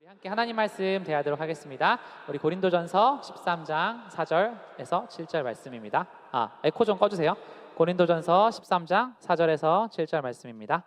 함께 하나님 말씀 대하도록 하겠습니다. 우리 고린도전서 13장 4절에서 7절 말씀입니다. 에코 좀 꺼주세요. 고린도전서 13장 4절에서 7절 말씀입니다.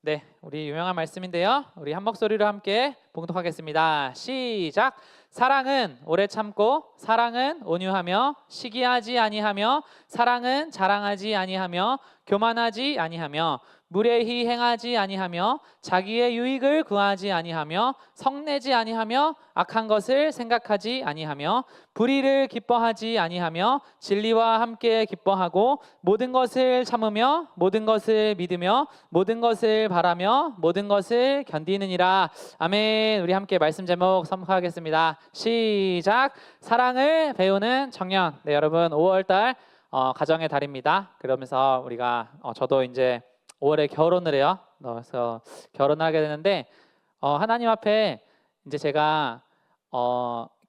네, 우리 유명한 말씀인데요. 우리 한 목소리로 함께 봉독하겠습니다. 시작! 사랑은 오래 참고, 사랑은 온유하며, 시기하지 아니하며, 사랑은 자랑하지 아니하며, 교만하지 아니하며, 무례히 행하지 아니하며, 자기의 유익을 구하지 아니하며, 성내지 아니하며, 악한 것을 생각하지 아니하며, 불의를 기뻐하지 아니하며, 진리와 함께 기뻐하고, 모든 것을 참으며, 모든 것을 믿으며, 모든 것을 바라며, 모든 것을 견디느니라. 아멘. 우리 함께 말씀 제목 선포하겠습니다. 시작! 사랑을 배우는 청년. 네, 여러분 5월달 가정의 달입니다. 그러면서 우리가 저도 이제 5월에 결혼을 해요. 그래서 결혼을 하게 되는데 하나님 앞에 이제 제가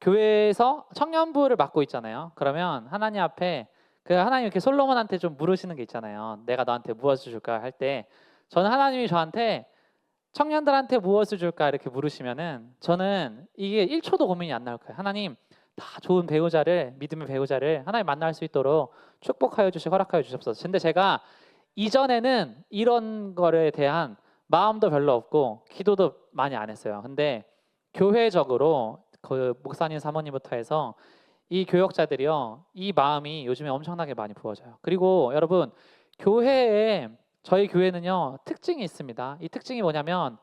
교회에서 청년부를 맡고 있잖아요. 그러면 하나님 앞에 하나님 이렇게 솔로몬한테 좀 물으시는 게 있잖아요. 내가 너한테 무엇을 줄까 할 때 저는 하나님이 저한테 청년들한테 무엇을 줄까 이렇게 물으시면은 저는 이게 1초도 고민이 안 나올 거예요. 하나님 다 좋은 배우자를, 믿음의 배우자를 하나님 만날 수 있도록 축복하여 주시고 허락하여 주시옵소서. 근데 제가 이전에는 이런 거에 대한 마음도 별로 없고 기도도 많이 안 했어요. 근데 교회적으로 그 목사님 사모님부터 해서 이 교역자들이요, 이 마음이 요즘에 엄청나게 많이 부어져요. 그리고 여러분, 저희 교회는요 특징이 있습니다. 이 특징이 뭐냐면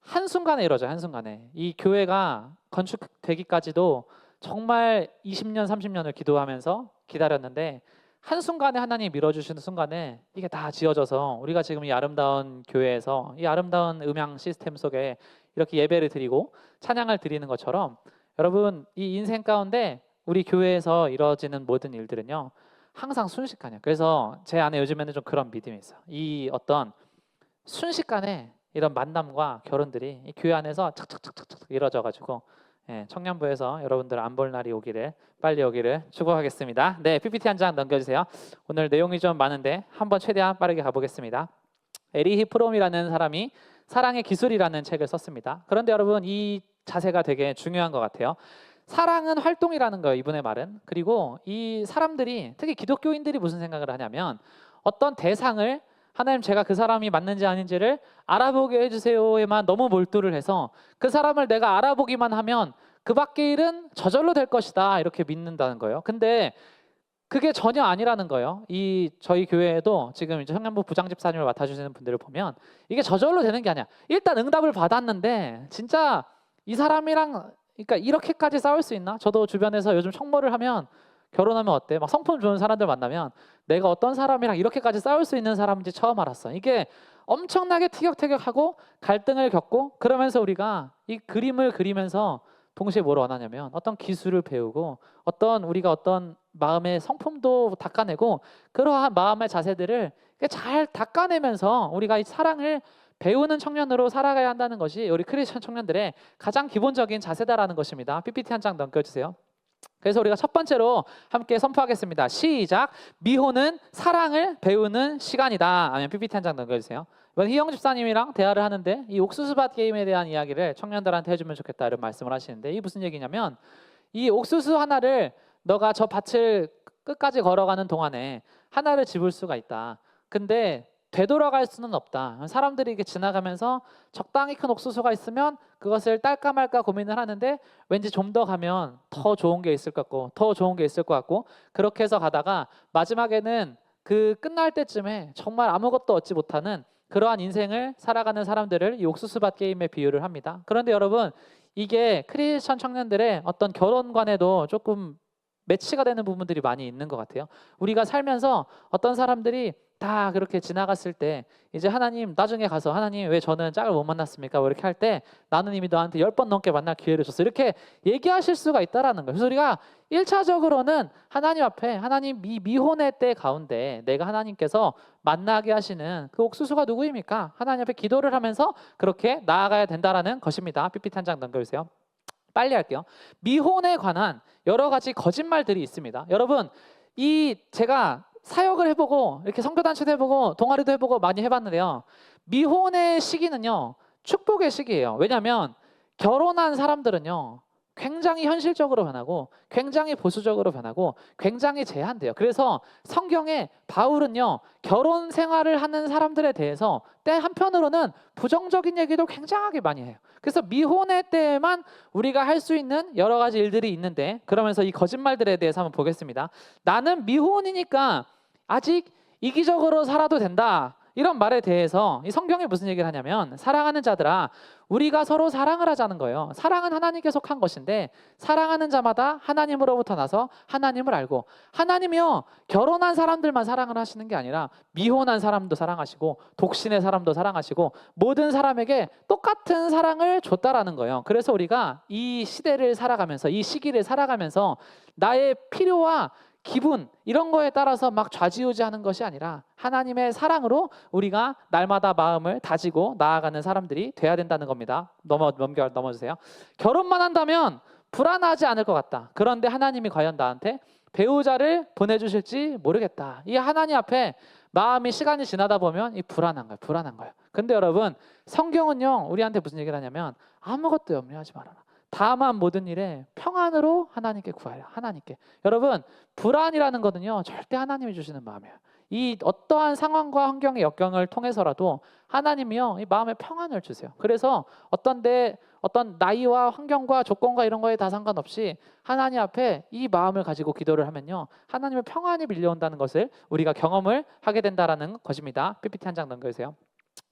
한순간에 이루어져요. 한순간에. 이 교회가 건축되기까지도 정말 20년 30년을 기도하면서 기다렸는데 한순간에 하나님이 밀어주시는 순간에 이게 다 지어져서 우리가 지금 이 아름다운 교회에서 이 아름다운 음향 시스템 속에 이렇게 예배를 드리고 찬양을 드리는 것처럼 여러분, 이 인생 가운데 우리 교회에서 이루어지는 모든 일들은요 항상 순식간이에요. 그래서 제 안에 요즘에는 좀 그런 믿음이 있어요. 이 어떤 순식간에 이런 만남과 결혼들이 이 교회 안에서 착착착착착 이루어져가지고 청년부에서 여러분들 안 볼 날이 오기를 빨리 오기를 축복하겠습니다. 네, PPT 한 장 넘겨주세요. 오늘 내용이 좀 많은데 한번 최대한 빠르게 가보겠습니다. 에리히 프롬이라는 사람이 사랑의 기술이라는 책을 썼습니다. 그런데 여러분, 이 자세가 되게 중요한 것 같아요. 사랑은 활동이라는 거예요, 이분의 말은. 그리고 이 사람들이, 특히 기독교인들이 무슨 생각을 하냐면 어떤 대상을 하나님 제가 그 사람이 맞는지 아닌지를 알아보게 해주세요에만 너무 몰두를 해서 그 사람을 내가 알아보기만 하면 그 밖의 일은 저절로 될 것이다 이렇게 믿는다는 거예요. 근데 그게 전혀 아니라는 거예요. 저희 교회에도 지금 이제 청년부 부장집사님을 맡아주시는 분들을 보면 이게 저절로 되는 게 아니야. 일단 응답을 받았는데 진짜 이 사람이랑 그러니까 이렇게까지 싸울 수 있나? 저도 주변에서 요즘 청모를 하면 결혼하면 어때? 막 성품 좋은 사람들 만나면 내가 어떤 사람이랑 이렇게까지 싸울 수 있는 사람인지 처음 알았어. 이게 엄청나게 티격태격하고 갈등을 겪고 그러면서 우리가 이 그림을 그리면서 동시에 뭘 원하냐면 어떤 기술을 배우고 우리가 어떤 마음의 성품도 닦아내고 그러한 마음의 자세들을 잘 닦아내면서 우리가 이 사랑을 배우는 청년으로 살아가야 한다는 것이 우리 크리스천 청년들의 가장 기본적인 자세다라는 것입니다. PPT 한 장 넘겨주세요. 그래서 우리가 첫 번째로 함께 선포하겠습니다. 시작! 미혼은 사랑을 배우는 시간이다. 아니면 PPT 한 장 넘겨주세요. 이번 희영 집사님이랑 대화를 하는데 이 옥수수밭 게임에 대한 이야기를 청년들한테 해주면 좋겠다 이런 말씀을 하시는데 이게 무슨 얘기냐면 이 옥수수 하나를 너가 저 밭을 끝까지 걸어가는 동안에 하나를 집을 수가 있다. 근데 되돌아갈 수는 없다. 사람들이 이게 지나가면서 적당히 큰 옥수수가 있으면 그것을 딸까 말까 고민을 하는데 왠지 좀 더 가면 더 좋은 게 있을 것 같고 더 좋은 게 있을 것 같고 그렇게 해서 가다가 마지막에는 그 끝날 때쯤에 정말 아무것도 얻지 못하는 그러한 인생을 살아가는 사람들을 이 옥수수밭 게임에 비유를 합니다. 그런데 여러분, 이게 크리스천 청년들의 어떤 결혼관에도 조금 매치가 되는 부분들이 많이 있는 것 같아요. 우리가 살면서 어떤 사람들이 다 그렇게 지나갔을 때 이제 하나님 나중에 가서 하나님 왜 저는 짝을 못 만났습니까? 뭐 이렇게 할 때 나는 이미 너한테 10번 넘게 만날 기회를 줬어. 이렇게 얘기하실 수가 있다라는 거예요. 그래서 우리가 1차적으로는 하나님 앞에 하나님 이 미혼의 때 가운데 내가 하나님께서 만나게 하시는 그 옥수수가 누구입니까? 하나님 앞에 기도를 하면서 그렇게 나아가야 된다라는 것입니다. PPT 한 장 넘겨주세요. 빨리 할게요. 미혼에 관한 여러 가지 거짓말들이 있습니다. 여러분, 제가 사역을 해보고 이렇게 선교단체도 해보고 동아리도 해보고 많이 해봤는데요. 미혼의 시기는요 축복의 시기예요. 왜냐하면 결혼한 사람들은요, 굉장히 현실적으로 변하고 굉장히 보수적으로 변하고 굉장히 제한돼요. 그래서 성경에 바울은요, 결혼 생활을 하는 사람들에 대해서 때 한편으로는 부정적인 얘기도 굉장하게 많이 해요. 그래서 미혼의 때에만 우리가 할 수 있는 여러 가지 일들이 있는데, 그러면서 이 거짓말들에 대해서 한번 보겠습니다. 나는 미혼이니까 아직 이기적으로 살아도 된다, 이런 말에 대해서 이 성경이 무슨 얘기를 하냐면, 사랑하는 자들아, 우리가 서로 사랑을 하자는 거예요. 사랑은 하나님께 속한 것인데, 사랑하는 자마다 하나님으로부터 나서 하나님을 알고, 하나님이요, 결혼한 사람들만 사랑을 하시는 게 아니라 미혼한 사람도 사랑하시고 독신의 사람도 사랑하시고 모든 사람에게 똑같은 사랑을 줬다라는 거예요. 그래서 우리가 이 시대를 살아가면서, 이 시기를 살아가면서 나의 필요와 기분 이런 거에 따라서 막 좌지우지하는 것이 아니라 하나님의 사랑으로 우리가 날마다 마음을 다지고 나아가는 사람들이 돼야 된다는 겁니다. 넘어주세요. 결혼만 한다면 불안하지 않을 것 같다. 그런데 하나님이 과연 나한테 배우자를 보내주실지 모르겠다. 이 하나님 앞에 마음이 시간이 지나다 보면 이 불안한 거예요. 근데 여러분, 성경은요, 우리한테 무슨 얘기를 하냐면 아무것도 염려하지 말아라. 다만 모든 일에 평안으로 하나님께 구하라. 하나님께. 여러분, 불안이라는 거는요, 절대 하나님이 주시는 마음이에요. 이 어떠한 상황과 환경의 역경을 통해서라도 하나님이요, 이 마음에 평안을 주세요. 그래서 어떤 나이와 환경과 조건과 이런 거에 다 상관없이 하나님 앞에 이 마음을 가지고 기도를 하면요, 하나님의 평안이 밀려온다는 것을 우리가 경험을 하게 된다라는 것입니다. PPT 한 장 넘겨주세요.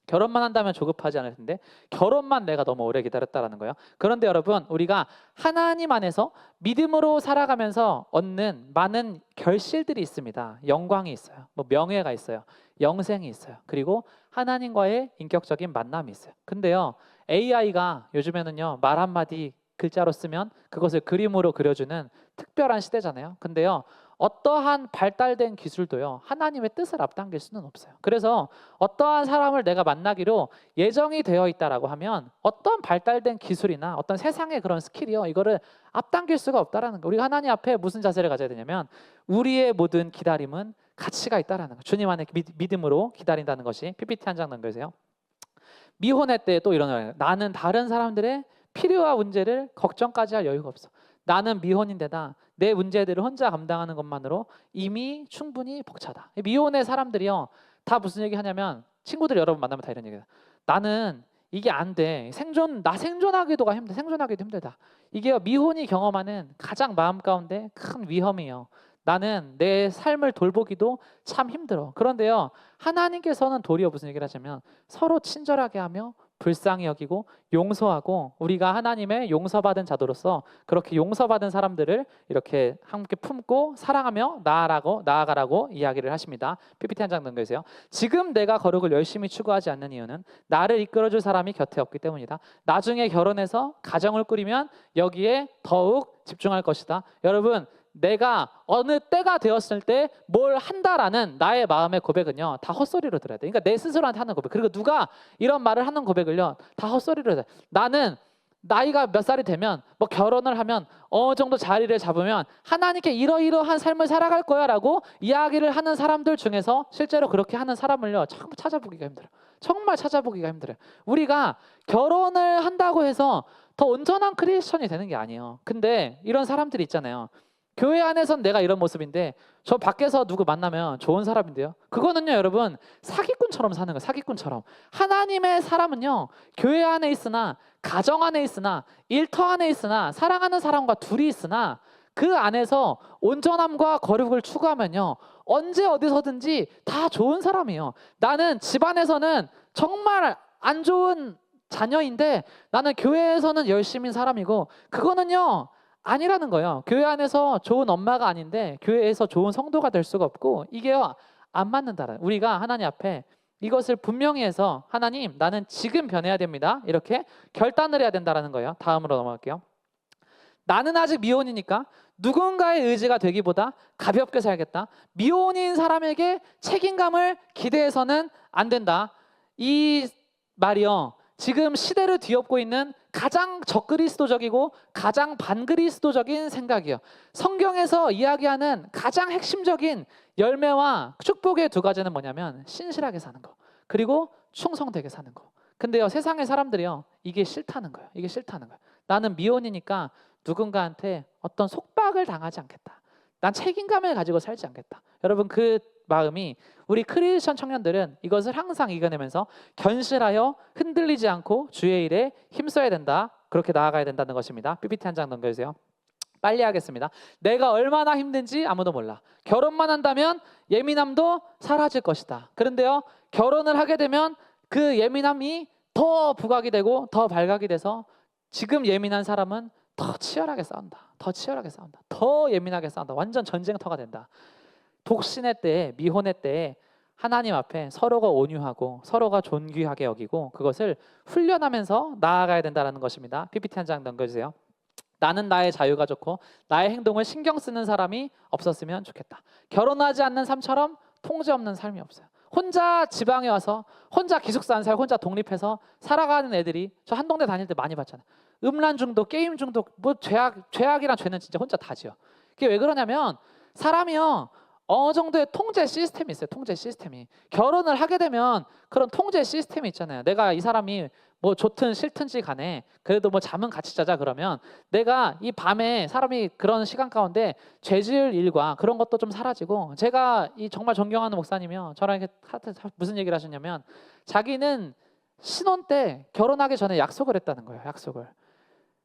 결혼만 한다면 조급하지 않을 텐데 결혼만 내가 너무 오래 기다렸다라는 거예요. 그런데 여러분, 우리가 하나님 안에서 믿음으로 살아가면서 얻는 많은 결실들이 있습니다. 영광이 있어요. 명예가 있어요. 영생이 있어요. 그리고 하나님과의 인격적인 만남이 있어요. 근데요, AI가 요즘에는요, 말 한마디 글자로 쓰면 그것을 그림으로 그려주는 특별한 시대잖아요. 근데요, 어떠한 발달된 기술도요, 하나님의 뜻을 앞당길 수는 없어요. 그래서 어떠한 사람을 내가 만나기로 예정이 되어 있다라고 하면 어떤 발달된 기술이나 어떤 세상의 그런 스킬이요, 이거를 앞당길 수가 없다라는 거. 우리가 하나님 앞에 무슨 자세를 가져야 되냐면 우리의 모든 기다림은 가치가 있다라는 거. 주님 안에 믿음으로 기다린다는 것이. PPT 한 장 넘겨주세요. 미혼의 때 또 이런 거예요. 나는 다른 사람들의 필요와 문제를 걱정까지 할 여유가 없어. 나는 미혼인데다 내 문제들을 혼자 감당하는 것만으로 이미 충분히 벅차다. 미혼의 사람들이요, 다 무슨 얘기 하냐면, 친구들 여러분 만나면 다 이런 얘기해요. 나는 이게 안 돼. 생존하기도 힘들다. 이게 미혼이 경험하는 가장 마음 가운데 큰 위험이에요. 나는 내 삶을 돌보기도 참 힘들어. 그런데요, 하나님께서는 도리어 무슨 얘기를 하시면 서로 친절하게 하며 불쌍히 여기고 용서하고, 우리가 하나님의 용서받은 자도로서 그렇게 용서받은 사람들을 이렇게 함께 품고 사랑하며 나아가라고 이야기를 하십니다. PPT 한 장 넘겨주세요. 지금 내가 거룩을 열심히 추구하지 않는 이유는 나를 이끌어줄 사람이 곁에 없기 때문이다. 나중에 결혼해서 가정을 꾸리면 여기에 더욱 집중할 것이다. 여러분, 내가 어느 때가 되었을 때 뭘 한다라는 나의 마음의 고백은요, 다 헛소리로 들어야 돼. 그러니까 내 스스로한테 하는 고백, 그리고 누가 이런 말을 하는 고백을요, 다 헛소리로 해야 돼. 나는 나이가 몇 살이 되면 뭐 결혼을 하면 어느 정도 자리를 잡으면 하나님께 이러이러한 삶을 살아갈 거야 라고 이야기를 하는 사람들 중에서 실제로 그렇게 하는 사람을요, 참 찾아보기가 힘들어요. 정말 찾아보기가 힘들어요. 우리가 결혼을 한다고 해서 더 온전한 크리스천이 되는 게 아니에요. 근데 이런 사람들이 있잖아요. 교회 안에선 내가 이런 모습인데 저 밖에서 누구 만나면 좋은 사람인데요. 그거는요, 여러분, 사기꾼처럼 사는 거예요. 사기꾼처럼. 하나님의 사람은요, 교회 안에 있으나 가정 안에 있으나 일터 안에 있으나 사랑하는 사람과 둘이 있으나 그 안에서 온전함과 거룩을 추구하면요, 언제 어디서든지 다 좋은 사람이에요. 나는 집안에서는 정말 안 좋은 자녀인데 나는 교회에서는 열심인 사람이고, 그거는요 아니라는 거예요. 교회 안에서 좋은 엄마가 아닌데 교회에서 좋은 성도가 될 수가 없고, 이게요 안 맞는다라는, 우리가 하나님 앞에 이것을 분명히 해서 하나님, 나는 지금 변해야 됩니다, 이렇게 결단을 해야 된다라는 거예요. 다음으로 넘어갈게요. 나는 아직 미혼이니까 누군가의 의지가 되기보다 가볍게 살겠다. 미혼인 사람에게 책임감을 기대해서는 안 된다. 이 말이요, 지금 시대를 뒤엎고 있는 가장 적그리스도적이고 가장 반그리스도적인 생각이에요. 성경에서 이야기하는 가장 핵심적인 열매와 축복의 두 가지는 뭐냐면 신실하게 사는 거, 그리고 충성되게 사는 거. 근데요, 세상의 사람들이요, 이게 싫다는 거예요. 이게 싫다는 거예요. 나는 미혼이니까 누군가한테 어떤 속박을 당하지 않겠다. 난 책임감을 가지고 살지 않겠다. 여러분, 그 마음이 우리 크리스천 청년들은 이것을 항상 이겨내면서 견실하여 흔들리지 않고 주의 일에 힘써야 된다. 그렇게 나아가야 된다는 것입니다. PPT 한 장 넘겨주세요. 빨리 하겠습니다. 내가 얼마나 힘든지 아무도 몰라. 결혼만 한다면 예민함도 사라질 것이다. 그런데요, 결혼을 하게 되면 그 예민함이 더 부각이 되고 더 발각이 돼서 지금 예민한 사람은 더 치열하게 싸운다. 더 치열하게 싸운다. 더 예민하게 싸운다. 완전 전쟁터가 된다. 독신의 때에, 미혼의 때에 하나님 앞에 서로가 온유하고 서로가 존귀하게 여기고 그것을 훈련하면서 나아가야 된다는 것입니다. PPT 한 장 넘겨주세요. 나는 나의 자유가 좋고 나의 행동을 신경 쓰는 사람이 없었으면 좋겠다. 결혼하지 않는 삶처럼 통제 없는 삶이 없어요. 혼자 지방에 와서 혼자 기숙사 안 살고 혼자 독립해서 살아가는 애들이 저 한동네 다닐 때 많이 봤잖아요. 음란 중독, 게임 중독, 뭐 죄악이랑 죄는 진짜 혼자 다 지어. 그게 왜 그러냐면 사람이요, 어느 정도의 통제 시스템이 있어요. 통제 시스템이. 결혼을 하게 되면 그런 통제 시스템이 있잖아요. 내가 이 사람이 뭐 좋든 싫든지 간에 그래도 뭐 잠은 같이 자자 그러면 내가 이 밤에 사람이 그런 시간 가운데 죄 지을 일과 그런 것도 좀 사라지고, 제가 이 정말 존경하는 목사님이요, 저랑 이렇게 무슨 얘기를 하셨냐면 자기는 신혼 때 결혼하기 전에 약속을 했다는 거예요. 약속을.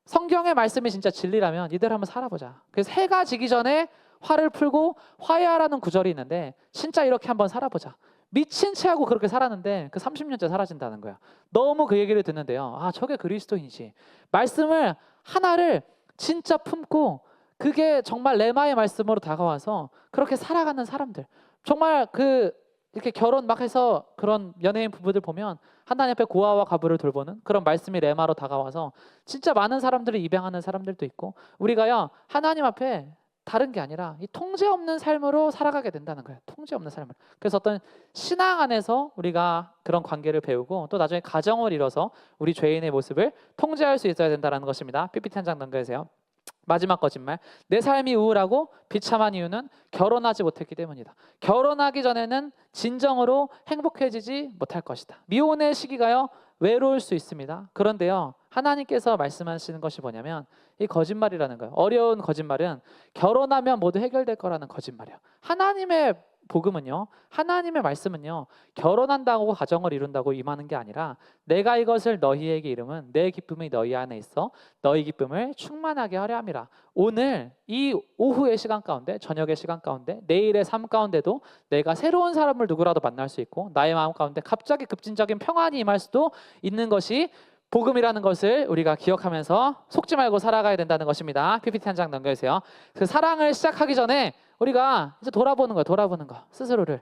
성경의 말씀이 진짜 진리라면 이대로 한번 살아보자. 그래서 해가 지기 전에 화를 풀고 화해하라는 구절이 있는데 진짜 이렇게 한번 살아보자. 미친 채 하고 그렇게 살았는데 그 30년째 사라진다는 거야. 너무 그 얘기를 듣는데요, 아, 저게 그리스도인이지. 말씀을 하나를 진짜 품고 그게 정말 레마의 말씀으로 다가와서 그렇게 살아가는 사람들, 정말 그 이렇게 결혼 막 해서 그런 연예인 부부들 보면 하나님 앞에 고아와 과부를 돌보는 그런 말씀이 레마로 다가와서 진짜 많은 사람들을 입양하는 사람들도 있고, 우리가요 하나님 앞에 다른 게 아니라 이 통제 없는 삶으로 살아가게 된다는 거예요. 통제 없는 삶을. 그래서 어떤 신앙 안에서 우리가 그런 관계를 배우고 또 나중에 가정을 이뤄서 우리 죄인의 모습을 통제할 수 있어야 된다는 것입니다. PPT 한 장 넘겨주세요. 마지막 거짓말. 내 삶이 우울하고 비참한 이유는 결혼하지 못했기 때문이다. 결혼하기 전에는 진정으로 행복해지지 못할 것이다. 미혼의 시기가요 외로울 수 있습니다. 그런데요, 하나님께서 말씀하시는 것이 뭐냐면 이 거짓말이라는 거예요. 어려운 거짓말은 결혼하면 모두 해결될 거라는 거짓말이에요. 하나님의 복음은요, 하나님의 말씀은요, 결혼한다고 가정을 이룬다고 임하는 게 아니라 내가 이것을 너희에게 이름은 내 기쁨이 너희 안에 있어 너희 기쁨을 충만하게 하려 함이라. 오늘 이 오후의 시간 가운데, 저녁의 시간 가운데, 내일의 삶 가운데도 내가 새로운 사람을 누구라도 만날 수 있고 나의 마음 가운데 갑자기 급진적인 평안이 임할 수도 있는 것이 복음이라는 것을 우리가 기억하면서 속지 말고 살아가야 된다는 것입니다. PPT 한 장 넘겨주세요. 그 사랑을 시작하기 전에 우리가 이제 돌아보는 거예요. 돌아보는 거. 스스로를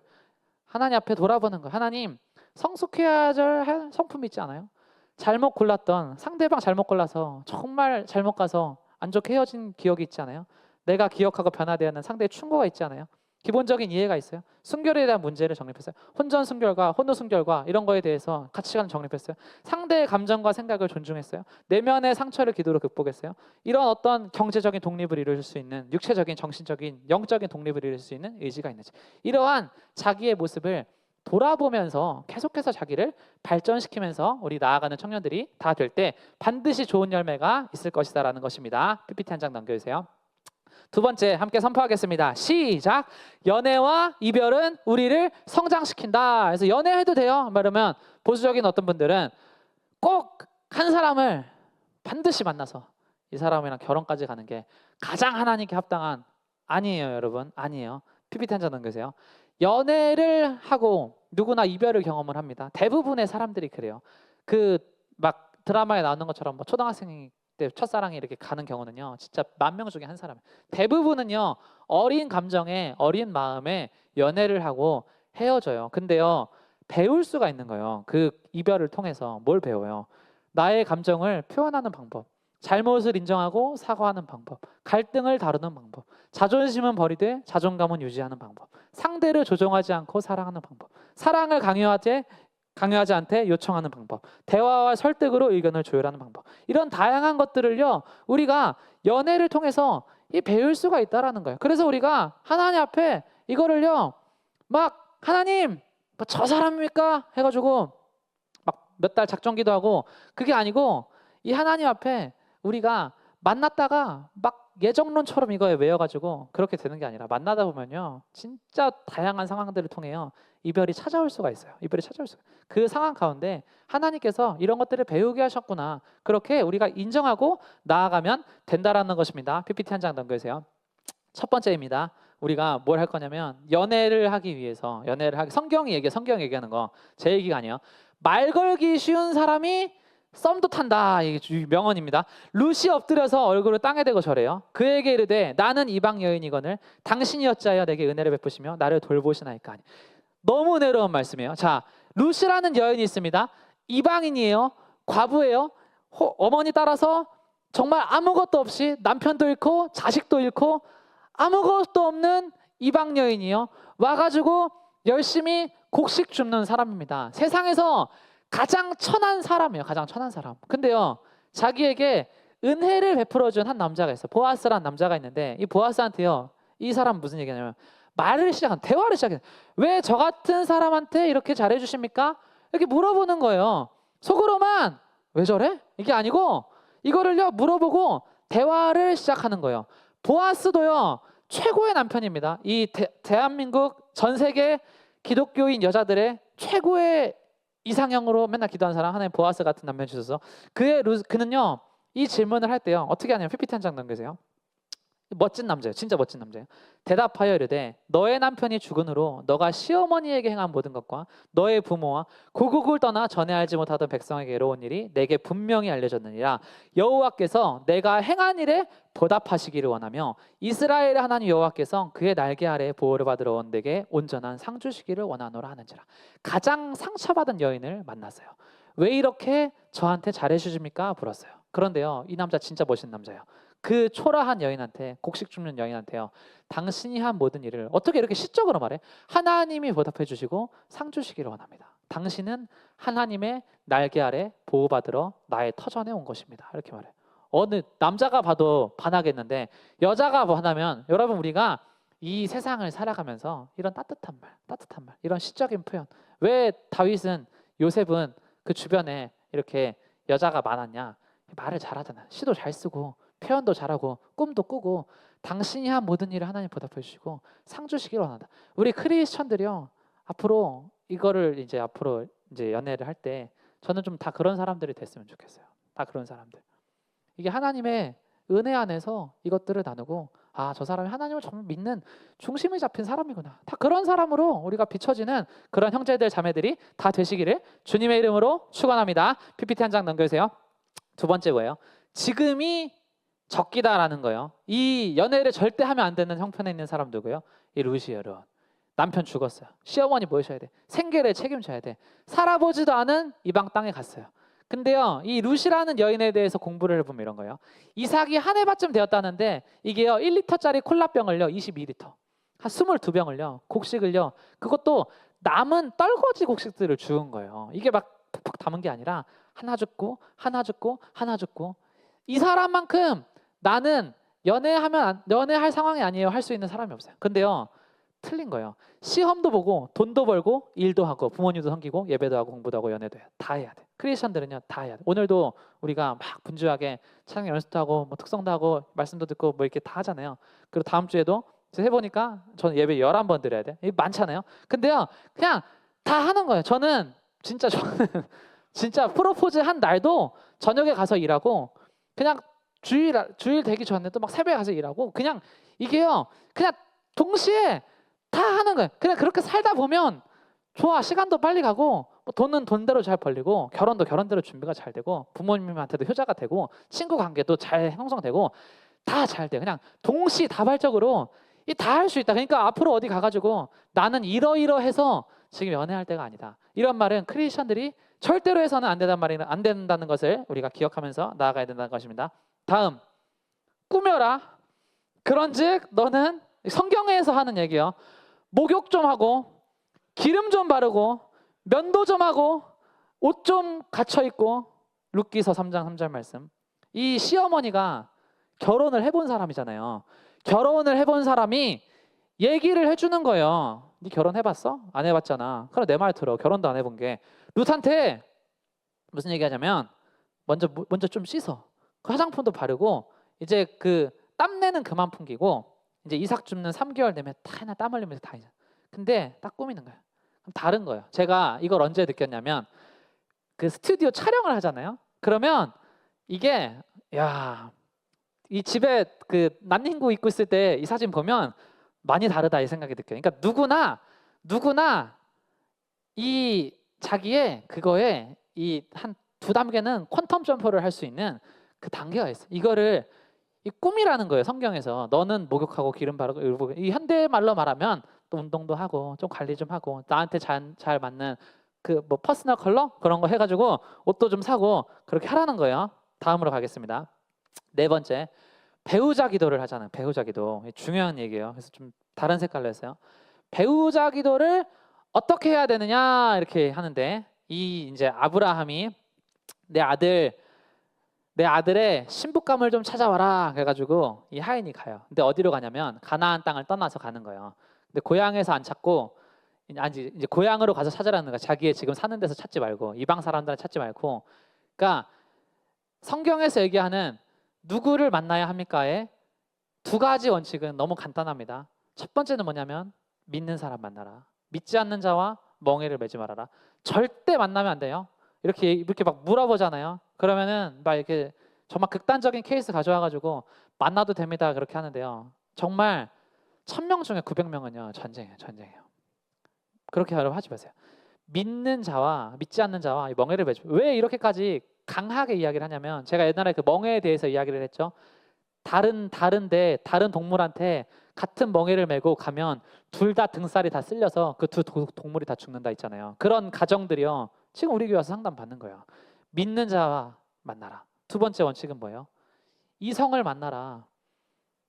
하나님 앞에 돌아보는 거예요. 하나님, 성숙해야 할 성품이 있지 않아요? 잘못 골랐던 상대방 잘못 골라서 정말 잘못 가서 안 좋게 헤어진 기억이 있지 않아요? 내가 기억하고 변화되어야 하는 상대의 충고가 있지 않아요? 기본적인 이해가 있어요. 순결에 대한 문제를 정립했어요. 혼전 순결과 혼노 순결과 이런 거에 대해서 가치관을 정립했어요. 상대의 감정과 생각을 존중했어요. 내면의 상처를 기도로 극복했어요. 이런 어떤 경제적인 독립을 이룰 수 있는, 육체적인, 정신적인, 영적인 독립을 이룰 수 있는 의지가 있는지, 이러한 자기의 모습을 돌아보면서 계속해서 자기를 발전시키면서 우리 나아가는 청년들이 다 될 때 반드시 좋은 열매가 있을 것이다라는 것입니다. PPT 한 장 넘겨주세요. 두 번째 함께 선포하겠습니다. 시작. 연애와 이별은 우리를 성장시킨다. 그래서 연애해도 돼요. 말하면 보수적인 어떤 분들은 꼭 한 사람을 반드시 만나서 이 사람이랑 결혼까지 가는 게 가장 하나님께 합당한, 아니에요, 여러분. 아니에요. PPT 한 장 넘기세요. 연애를 하고 누구나 이별을 경험을 합니다. 대부분의 사람들이 그래요. 그 막 드라마에 나오는 것처럼 뭐 초등학생이 때 첫사랑이 이렇게 가는 경우는요, 진짜 10,000명 중에 한 사람. 대부분은요, 어린 감정에 어린 마음에 연애를 하고 헤어져요. 근데요, 배울 수가 있는 거예요. 그 이별을 통해서 뭘 배워요? 나의 감정을 표현하는 방법, 잘못을 인정하고 사과하는 방법, 갈등을 다루는 방법, 자존심은 버리되 자존감은 유지하는 방법, 상대를 조종하지 않고 사랑하는 방법, 사랑을 강요하지 않게 요청하는 방법, 대화와 설득으로 의견을 조율하는 방법, 이런 다양한 것들을요 우리가 연애를 통해서 배울 수가 있다라는 거예요. 그래서 우리가 하나님 앞에 이거를요 막 하나님 저 사람입니까? 해가지고 막 몇 달 작정기도 하고 그게 아니고 이 하나님 앞에 우리가 만났다가 막 예정론처럼 이거에 외워가지고 그렇게 되는 게 아니라 만나다 보면요 진짜 다양한 상황들을 통해요 이별이 찾아올 수가 있어요. 이별이 찾아올 수가. 그 상황 가운데 하나님께서 이런 것들을 배우게 하셨구나. 그렇게 우리가 인정하고 나아가면 된다라는 것입니다. PPT 한 장 넘겨주세요. 첫 번째입니다. 우리가 뭘 할 거냐면 연애를 하기 위해서 성경이 얘기하는 거 제 얘기가 아니에요. 말 걸기 쉬운 사람이 썸도 탄다. 이게 명언입니다. 룻이 엎드려서 얼굴을 땅에 대고 절해요. 그에게 이르되 나는 이방 여인이거늘 당신이 어찌하여 내게 은혜를 베푸시며 나를 돌보시나이까 하니. 너무 은혜로운 말씀이에요. 자, 룻이라는 여인이 있습니다. 이방인이에요. 과부예요. 어머니 따라서 정말 아무것도 없이 남편도 잃고 자식도 잃고 아무것도 없는 이방 여인이요. 와가지고 열심히 곡식 줍는 사람입니다. 세상에서 가장 천한 사람이에요. 가장 천한 사람. 근데요, 자기에게 은혜를 베풀어준 한 남자가 있어요. 보아스라는 남자가 있는데 이 보아스한테요, 이 사람 무슨 얘기냐면 대화를 시작해요. 왜 저 같은 사람한테 이렇게 잘해주십니까? 이렇게 물어보는 거예요. 속으로만 왜 저래? 이게 아니고 이거를요 물어보고 대화를 시작하는 거예요. 보아스도요 최고의 남편입니다. 이 대한민국 전 세계 기독교인 여자들의 최고의 이상형으로 맨날 기도하는 사람 하나님 보아스 같은 남편 주셔서 그는요 이 질문을 할 때요 어떻게 하냐면 PPT 한 장 넘기세요. 멋진 남자예요. 진짜 멋진 남자예요. 대답하여 이르되 너의 남편이 죽은 후로 너가 시어머니에게 행한 모든 것과 너의 부모와 고국을 떠나 전에 알지 못하던 백성에게 이로운 일이 내게 분명히 알려졌느니라. 여호와께서 내가 행한 일에 보답하시기를 원하며 이스라엘의 하나님 여호와께서 그의 날개 아래 보호를 받으러 온 데게 온전한 상 주시기를 원하노라 하는지라. 가장 상처받은 여인을 만났어요. 왜 이렇게 저한테 잘해주십니까? 물었어요. 그런데요 이 남자 진짜 멋있는 남자예요. 그 초라한 여인한테 곡식 줍는 여인한테요 당신이 한 모든 일을 어떻게 이렇게 시적으로 말해? 하나님이 보답해 주시고 상 주시기를 원합니다. 당신은 하나님의 날개 아래 보호받으러 나의 터전에 온 것입니다. 이렇게 말해. 어느 남자가 봐도 반하겠는데 여자가 반하면 여러분 우리가 이 세상을 살아가면서 이런 따뜻한 말 이런 시적인 표현 왜 다윗은 요셉은 그 주변에 이렇게 여자가 많았냐? 말을 잘하잖아. 시도 잘 쓰고 표현도 잘하고 꿈도 꾸고 당신이 한 모든 일을 하나님 보답해 주시고 상 주시기를 원한다. 우리 크리스천들이요 앞으로 앞으로 연애를 할 때 저는 좀 다 그런 사람들이 됐으면 좋겠어요. 다 그런 사람들. 이게 하나님의 은혜 안에서 이것들을 나누고 저 사람이 하나님을 정말 믿는 중심이 잡힌 사람이구나. 다 그런 사람으로 우리가 비춰지는 그런 형제들 자매들이 다 되시기를 주님의 이름으로 축원합니다. PPT 한 장 넘겨주세요. 두 번째 뭐예요? 지금이 적기다라는 거예요. 이 연애를 절대 하면 안 되는 형편에 있는 사람 누구예요? 이 루시예요. 남편 죽었어요. 시어머니 모셔야 돼. 생계를 책임져야 돼. 살아보지도 않은 이방 땅에 갔어요. 근데요 이 루시라는 여인에 대해서 공부를 해보면 이런 거예요. 이삭이 한 해밭쯤 되었다는데 이게요 1리터짜리 콜라병을요 22리터 한 22병을요 곡식을요 그것도 남은 떨거지 곡식들을 주운 거예요. 이게 막 푹푹 담은 게 아니라 하나 죽고 하나 죽고 하나 죽고 이 사람만큼 나는 연애할 상황이 아니에요. 할 수 있는 사람이 없어요. 근데요 틀린 거예요. 시험도 보고 돈도 벌고 일도 하고 부모님도 섬기고 예배도 하고 공부도 하고 연애도 해요. 다 해야 돼. 크리스천들은요 다 해야 돼. 오늘도 우리가 막 분주하게 찬양 연습도 하고 뭐 특성도 하고 말씀도 듣고 뭐 이렇게 다 하잖아요. 그리고 다음 주에도 제가 해보니까 저는 예배 11번 드려야 돼. 이게 많잖아요. 근데요 그냥 다 하는 거예요. 저는 진짜 프로포즈 한 날도 저녁에 가서 일하고 그냥 주일 되기 전에도 막 새벽에 가서 일하고 그냥 이게요 그냥 동시에 다 하는 거예요. 그냥 그렇게 살다 보면 좋아. 시간도 빨리 가고 뭐 돈은 돈대로 잘 벌리고 결혼도 결혼대로 준비가 잘 되고 부모님한테도 효자가 되고 친구 관계도 잘 형성되고 다 잘 돼. 그냥 동시다발적으로 이 다 할 수 있다. 그러니까 앞으로 어디 가가지고 나는 이러이러해서 지금 연애할 때가 아니다. 이런 말은 크리스천들이 절대로 해서는 안 된다는 것을 우리가 기억하면서 나아가야 된다는 것입니다. 다음, 꾸며라. 그런즉 너는 성경에서 하는 얘기요. 목욕 좀 하고 기름 좀 바르고 면도 좀 하고 옷 좀 갖춰 입고. 룻기서 3장 3절 말씀. 이 시어머니가 결혼을 해본 사람이잖아요. 결혼을 해본 사람이 얘기를 해주는 거예요. 네 결혼해봤어? 안 해봤잖아. 그럼 내 말 들어. 결혼도 안 해본 게. 룻한테 무슨 얘기하냐면 먼저 좀 씻어. 그 화장품도 바르고 이제 그 땀내는 그만 풍기고 이제 이삭 줍는 3개월 되면 다 땀 흘리면서 다니잖아. 근데 딱 꾸미는 거야. 그럼 다른 거예요. 제가 이걸 언제 느꼈냐면 그 스튜디오 촬영을 하잖아요. 그러면 이게 야, 이 집에 그 난닝구 입고 있을 때 이 사진 보면 많이 다르다 이 생각이 느껴요. 그러니까 누구나 이 자기의 그거에 이 한 두 단계는 퀀텀 점프를 할 수 있는 그 단계가 있어. 이거를 이 꿈이라는 거예요. 성경에서 너는 목욕하고 기름 바르고 일부 이 현대말로 말하면 또 운동도 하고 좀 관리 좀 하고 나한테 잘 맞는 그 뭐 퍼스널 컬러 그런 거 해가지고 옷도 좀 사고 그렇게 하라는 거예요. 다음으로 가겠습니다. 네 번째, 배우자 기도를 하잖아요. 배우자 기도 중요한 얘기예요. 그래서 좀 다른 색깔로 했어요. 배우자 기도를 어떻게 해야 되느냐 이렇게 하는데 이 이제 아브라함이 내 아들의 신부감을 좀 찾아와라 그래가지고 이 하인이 가요. 근데 어디로 가냐면 가나안 땅을 떠나서 가는 거예요. 근데 고향에서 안 찾고 이제 고향으로 가서 찾으라는 거야. 자기의 지금 사는 데서 찾지 말고 이방 사람들을 찾지 말고. 그러니까 성경에서 얘기하는 누구를 만나야 합니까의 두 가지 원칙은 너무 간단합니다. 첫 번째는 뭐냐면 믿는 사람 만나라. 믿지 않는 자와 멍에를 매지 말아라. 절대 만나면 안 돼요. 이렇게 막 물어보잖아요. 그러면은 막 이렇게 정말 극단적인 케이스 가져와가지고 만나도 됩니다. 그렇게 하는데요. 정말 1000명 중에 900명은요 전쟁이에요. 그렇게 여러분 하지 마세요. 믿는 자와 믿지 않는 자와 멍에를 매지. 왜 이렇게까지 강하게 이야기를 하냐면 제가 옛날에 그 멍에에 대해서 이야기를 했죠. 다른 동물한테 같은 멍에를 메고 가면 둘 다 등살이 다 쓸려서 그 두 동물이 다 죽는다 있잖아요. 그런 가정들이요. 지금 우리 교회 와서 상담 받는 거예요. 믿는 자와 만나라. 두 번째 원칙은 뭐예요? 이성을 만나라.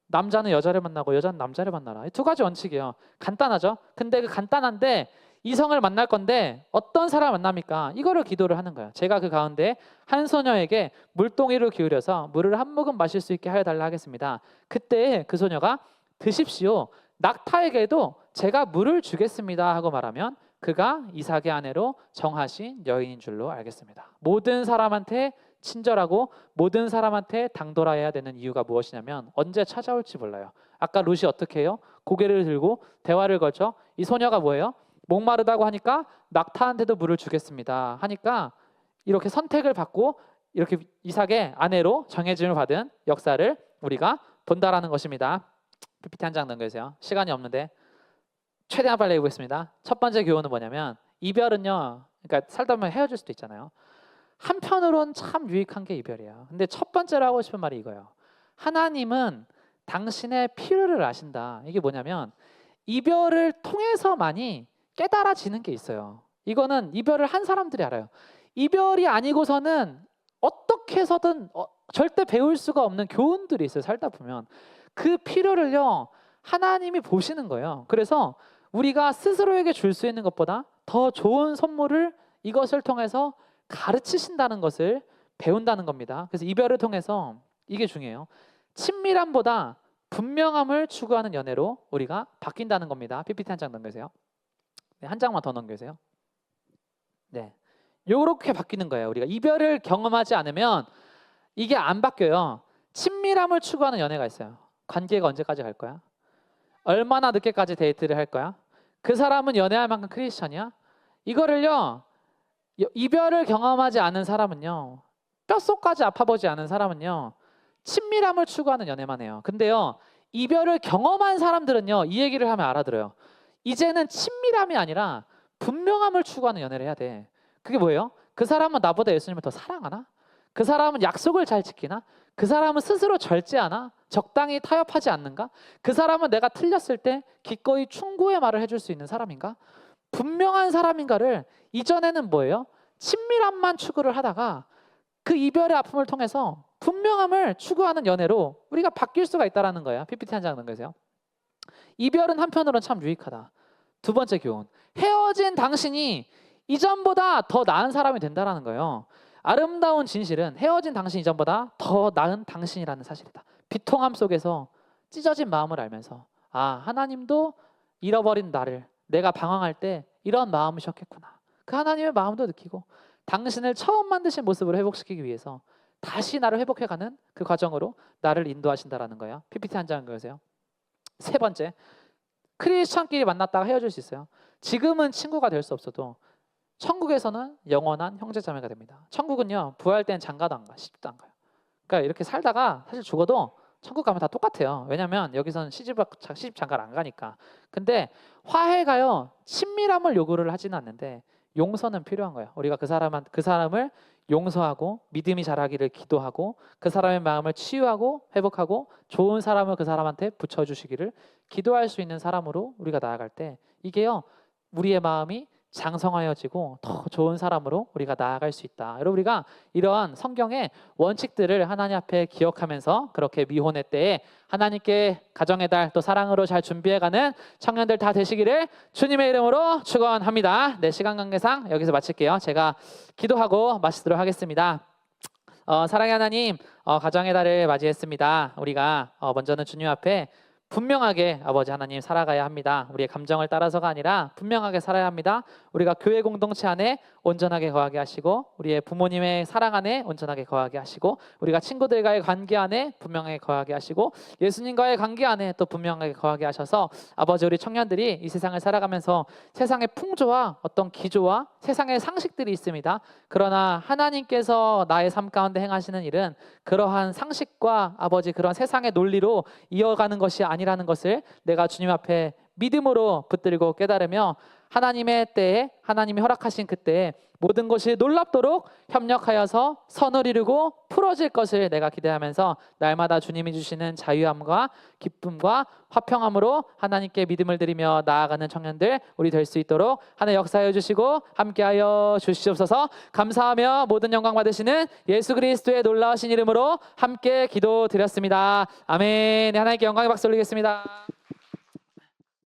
남자는 여자를 만나고 여자는 남자를 만나라. 이 두 가지 원칙이에요. 간단하죠? 근데 그 간단한데 이성을 만날 건데 어떤 사람 만납니까? 이거를 기도를 하는 거예요. 제가 그 가운데 한 소녀에게 물동이를 기울여서 물을 한 모금 마실 수 있게 하여 달라 하겠습니다. 그때 그 소녀가 드십시오. 낙타에게도 제가 물을 주겠습니다 하고 말하면 그가 이삭의 아내로 정하신 여인인 줄로 알겠습니다. 모든 사람한테 친절하고 모든 사람한테 당돌해야 되는 이유가 무엇이냐면 언제 찾아올지 몰라요. 아까 룻이 어떻게 해요? 고개를 들고 대화를 걸죠. 이 소녀가 뭐예요? 목마르다고 하니까 낙타한테도 물을 주겠습니다 하니까 이렇게 선택을 받고 이렇게 이삭의 아내로 정해짐을 받은 역사를 우리가 본다라는 것입니다. PPT 한 장 넘겨주세요. 시간이 없는데 최대한 빨리 해보겠습니다. 첫 번째 교훈은 뭐냐면 이별은요, 그러니까 살다 보면 헤어질 수도 있잖아요. 한편으론 참 유익한 게 이별이에요. 근데 첫 번째로 하고 싶은 말이 이거예요. 하나님은 당신의 필요를 아신다. 이게 뭐냐면 이별을 통해서만이 깨달아지는 게 있어요. 이거는 이별을 한 사람들이 알아요. 이별이 아니고서는 어떻게 해서든 절대 배울 수가 없는 교훈들이 있어요. 살다 보면 그 필요를요 하나님이 보시는 거예요. 그래서 우리가 스스로에게 줄 수 있는 것보다 더 좋은 선물을 이것을 통해서 가르치신다는 것을 배운다는 겁니다. 그래서 이별을 통해서 이게 중요해요. 친밀함보다 분명함을 추구하는 연애로 우리가 바뀐다는 겁니다. PPT 한 장 넘겨주세요. 네, 한 장만 더 넘겨주세요. 네, 요렇게 바뀌는 거예요. 우리가 이별을 경험하지 않으면 이게 안 바뀌어요. 친밀함을 추구하는 연애가 있어요. 관계가 언제까지 갈 거야? 얼마나 늦게까지 데이트를 할 거야? 그 사람은 연애할 만큼 크리스천이야? 이거를요 이별을 경험하지 않은 사람은요 뼛속까지 아파보지 않은 사람은요 친밀함을 추구하는 연애만 해요. 근데요 이별을 경험한 사람들은요 이 얘기를 하면 알아들어요. 이제는 친밀함이 아니라 분명함을 추구하는 연애를 해야 돼. 그게 뭐예요? 그 사람은 나보다 예수님을 더 사랑하나? 그 사람은 약속을 잘 지키나? 그 사람은 스스로 절제하나? 적당히 타협하지 않는가? 그 사람은 내가 틀렸을 때 기꺼이 충고의 말을 해줄 수 있는 사람인가? 분명한 사람인가를 이전에는 뭐예요? 친밀함만 추구를 하다가 그 이별의 아픔을 통해서 분명함을 추구하는 연애로 우리가 바뀔 수가 있다는 거예요. PPT 한 장 넘겨주세요. 이별은 한편으로는 참 유익하다. 두 번째 교훈, 헤어진 당신이 이전보다 더 나은 사람이 된다는 거예요. 아름다운 진실은 헤어진 당신 이전보다 더 나은 당신이라는 사실이다. 비통함 속에서 찢어진 마음을 알면서 하나님도 잃어버린 나를 내가 방황할 때 이런 마음이셨겠구나. 그 하나님의 마음도 느끼고 당신을 처음 만드신 모습으로 회복시키기 위해서 다시 나를 회복해가는 그 과정으로 나를 인도하신다라는 거예요. PPT 한 장 그러세요. 세 번째, 크리스천끼리 만났다가 헤어질 수 있어요. 지금은 친구가 될 수 없어도 천국에서는 영원한 형제자매가 됩니다. 천국은요, 부활 때는 장가도 안 가, 시집도 안 가요. 그러니까 이렇게 살다가 사실 죽어도 천국 가면 다 똑같아요. 왜냐하면 여기서는 시집 장가를 안 가니까. 근데 화해가요, 친밀함을 요구를 하지는 않는데 용서는 필요한 거예요. 우리가 그 사람을 용서하고 믿음이 자라기를 기도하고 그 사람의 마음을 치유하고 회복하고 좋은 사람을 그 사람한테 붙여주시기를 기도할 수 있는 사람으로 우리가 나아갈 때 이게요, 우리의 마음이 장성하여지고 더 좋은 사람으로 우리가 나아갈 수 있다. 여러분, 우리가 이러한 성경의 원칙들을 하나님 앞에 기억하면서 그렇게 미혼의 때에 하나님께 가정의 달 또 사랑으로 잘 준비해가는 청년들 다 되시기를 주님의 이름으로 축원합니다. 네, 시간 관계상 여기서 마칠게요. 제가 기도하고 마치도록 하겠습니다. 사랑의 하나님, 가정의 달을 맞이했습니다. 우리가 먼저는 주님 앞에 분명하게 아버지 하나님 살아가야 합니다. 우리의 감정을 따라서가 아니라 분명하게 살아야 합니다. 우리가 교회 공동체 안에 온전하게 거하게 하시고 우리의 부모님의 사랑 안에 온전하게 거하게 하시고 우리가 친구들과의 관계 안에 분명하게 거하게 하시고 예수님과의 관계 안에 또 분명하게 거하게 하셔서 아버지, 우리 청년들이 이 세상을 살아가면서 세상의 풍조와 어떤 기조와 세상의 상식들이 있습니다. 그러나 하나님께서 나의 삶 가운데 행하시는 일은 그러한 상식과 아버지 그런 세상의 논리로 이어가는 것이 아니라는 것을 내가 주님 앞에 믿음으로 붙들고 깨달으며 하나님의 때에 하나님이 허락하신 그때에 모든 것이 놀랍도록 협력하여서 선을 이루고 풀어질 것을 내가 기대하면서 날마다 주님이 주시는 자유함과 기쁨과 화평함으로 하나님께 믿음을 드리며 나아가는 청년들 우리 될 수 있도록 하나님 역사해 주시고 함께하여 주시옵소서. 감사하며 모든 영광 받으시는 예수 그리스도의 놀라우신 이름으로 함께 기도드렸습니다. 아멘. 네, 하나님께 영광의 박수 올리겠습니다.